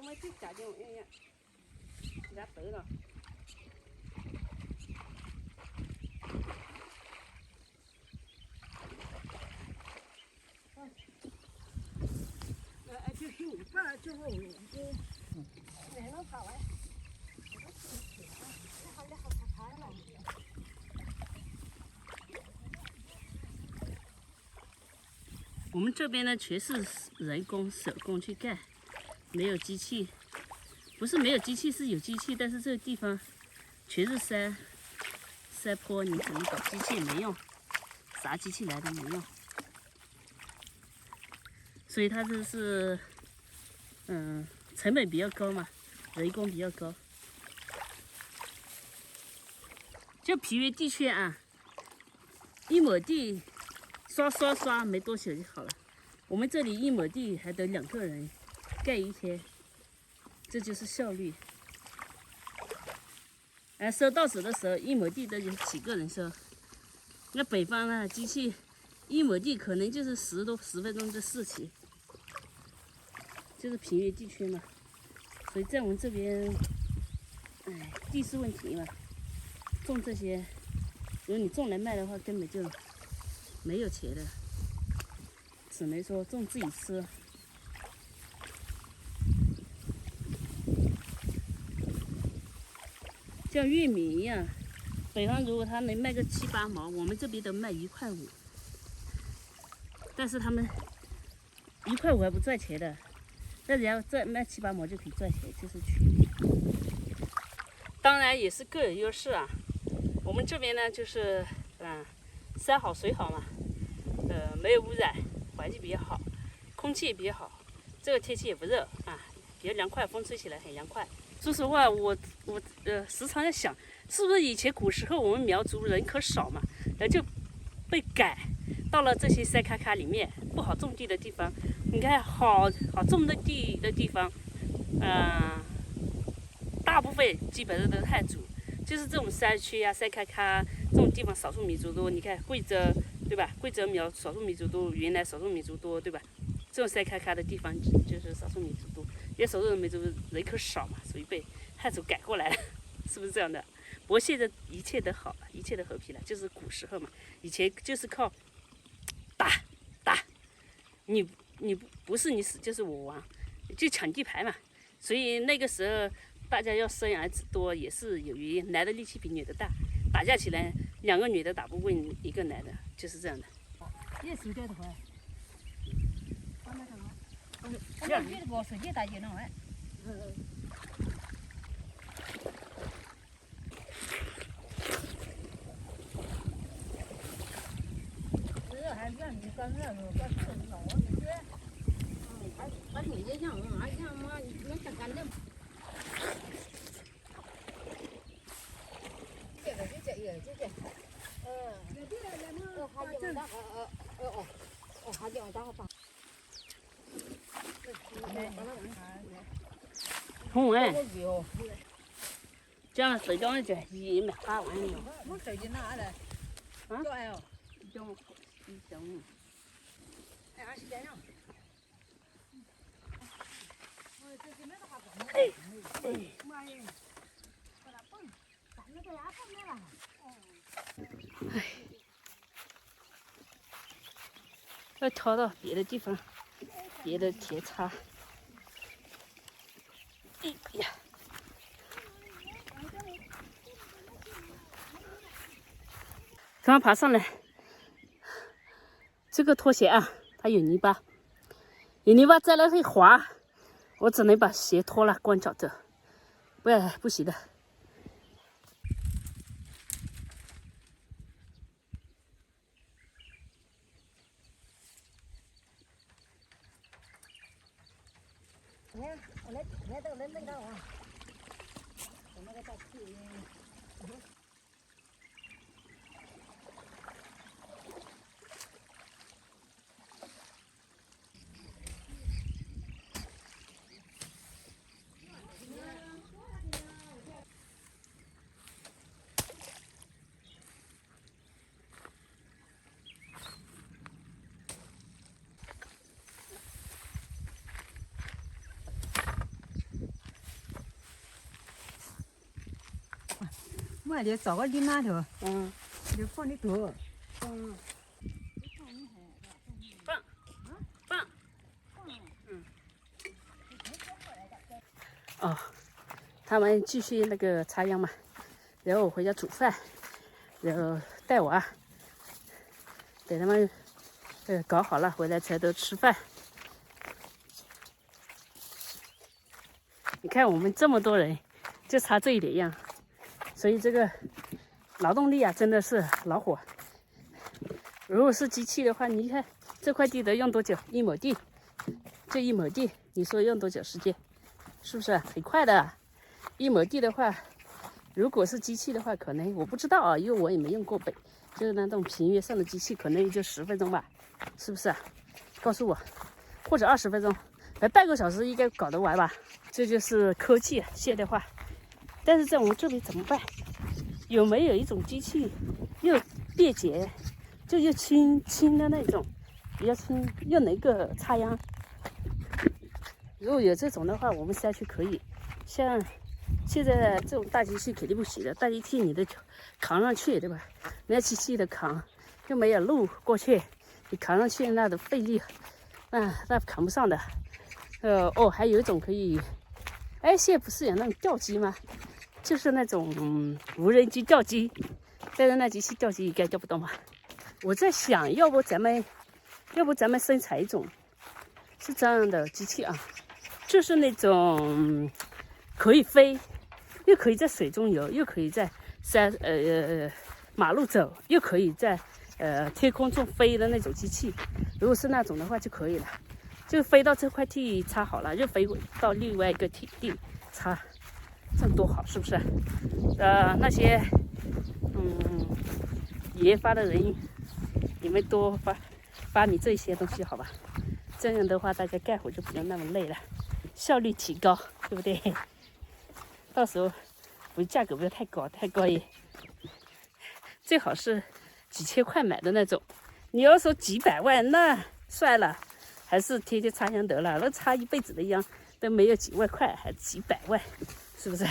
mới thích trả cho em ạ. Giá tới rồi.我们这边呢，全是人工手工去盖，没有机器。不是没有机器，是有机器，但是这个地方全是山坡，你怎么搞机器也没用，啥机器来都没用。所以它这是，成本比较高嘛，人工比较高。就平原地区啊，一亩地刷没多久就好了。我们这里一亩地还得2个人盖一天，这就是效率。收稻子的时候，一亩地都有几个人收。那北方呢，机器一亩地可能就是10分钟的事情，就是平原地区嘛。所以在我们这边，地势问题嘛，种这些，如果你种来卖的话，根本就没有钱的，只能说种自己吃。像玉米一样，北方如果他能卖個7、8毛，我們這邊都賣1塊5。但是他們1塊5還不賺錢的，那人家賣7、8毛就可以賺錢，就是區別。當然也是各有優勢啊。我們這邊呢，就是山好水好嘛，沒有污染，環境比較好，空氣也比較好，這個天氣也不熱啊，比較涼快，風吹起來很涼快。說實話，我時常在想，是不是以前古時候我們苗族人口少嘛，然後就被改到了這些山卡卡裡面，不好種地的地方。你看好種的地方，大部分基本上都是漢族，就是這種山區啊、山卡卡這種地方少數民族多。你看貴州對吧？貴州苗少數民族多，雲南少數民族多對吧？這種山卡卡的地方就是少數民族多，因為少數民族人口少嘛，所以被漢族改過來了，是不是這樣的？不過現在一切都好了，一切都和平了，就是古時候嘛，以前就是靠打，你不是你死就是我亡，就搶地盤嘛，所以那個時候大家要生兒子多也是有原因，男的力氣比女的大，打架起來2個女的打不過1個男的，就是這樣的。也手掉的話。這女的把手機打起來了。還讓你幹那個幹這個老王你說，把你這樣嘛，這樣嘛，你能想幹的？這個，還兩大把。紅哎，這樣水裝就一沒發完了。我手機拿來，叫哎呦，叫。要挑到別的地方，別的田叉。哎呀！剛爬上來。這個拖鞋啊，它有泥巴，再來會滑，我只能把鞋脫了，光腳走，不行的。我來這個人弄到啊，我那個大氣。買點找個拎那頭，就放你頭，放，哦，他們繼續那個插秧嘛，然後我回家煮飯，然後帶娃，等他們搞好了回來才都吃飯。你看我們這麼多人，就插這一點秧，所以這個勞動力啊真的是老火。如果是機器的話，你看這塊地得用多久？1畝地，這1畝地，你說用多久時間？是不是很快的？1畝地的話，如果是機器的话，可能我不知道啊，因为我也沒用過就是那種平原上的機器，可能也就10分鐘吧，是不是？告訴我，或者20分鐘，半個小時應該搞得完吧？這就是科技現代化。但是在我們這裡怎麼辦？有沒有一種機器又便捷，就又輕的那種，比較輕又能夠插秧？如果有這種的話，我們下去可以。像現在這種大機器肯定不行的，大機器你得扛上去，對吧？那機器的扛又沒有路過去，你扛上去那的費力，那扛不上的。還有一種可以，現在不是有那種吊機嗎？就是那種無人機吊機，但是那機器吊機應該吊不動吧？我在想，要不咱們生產一種是這樣的機器啊，就是那種可以飛，又可以在水中游，又可以在馬路走，又可以在天空中飛的那種機器。如果是那種的話就可以了，就飛到這塊地插好了，又飛到另外一個地插，這樣多好，是不是？那些研發的人，你們多發明這些東西好吧？這樣的話大家幹活就不用那麼累了，效率提高，對不對？到時候價格不要太高耶，最好是幾千塊買的那種。你要說幾百萬，那算了，還是天天插秧得了，那插一輩子的秧都沒有幾萬塊，還幾百萬，是不是？